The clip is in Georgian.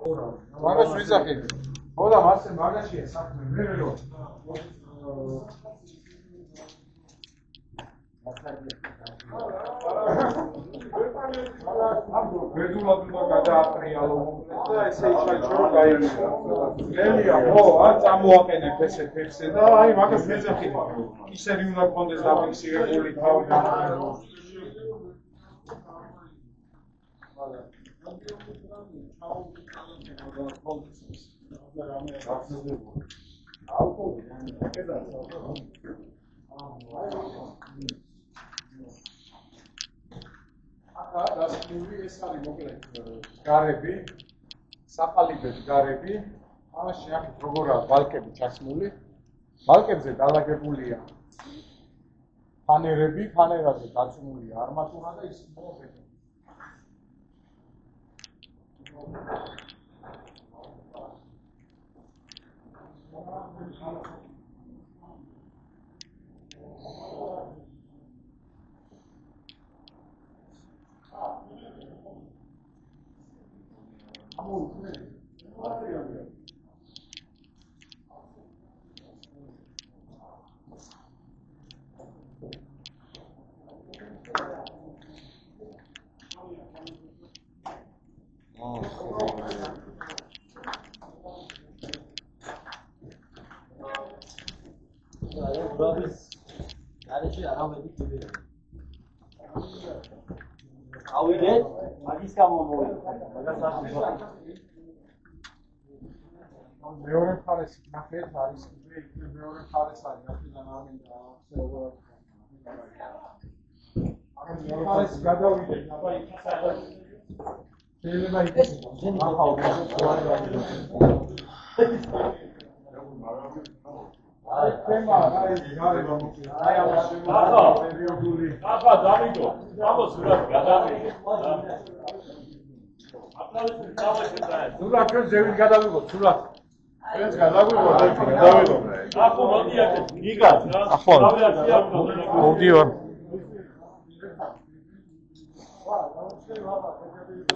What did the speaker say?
მაგას ვიზახი. ხო და მასე მაგაშია საქმე. მე რო ბედულად უნდა გადაატრიალო და ესე ისაჩო რომ გაიგო. ნელია, ხო, არ წამოაყენებ ესე ფეხზე და აი მაგას ვიზახი. ისევ უნდა გქონდეს დაფიქსირებული თავი და გარები, საყალიბეთ გარები, ამაში ახეთ როგორაა ბალკები ჩასმული. ბალკებზე დალაგებულია ფანერები, ფანერაზე დაწნულია არმატურა და ის მოყენებს. მეორე მხარეს ნახეთ არის იქ მეორე მხარეს არის აქედან ამინდა მხარეს გადავიდეთ აბა იქ სადაც შეიძლება იქ ახალ აი თემა აი გარება მოკლედ აი ამას პერიოდული ახლა დავიდო ამოს სულად გადავიდე სულად ჩვენ ზევით გადავიღოთ სულად ჩვენს გადავიღოთ ახლა მოდი აქეთ გიგა ახლა მოვდივარ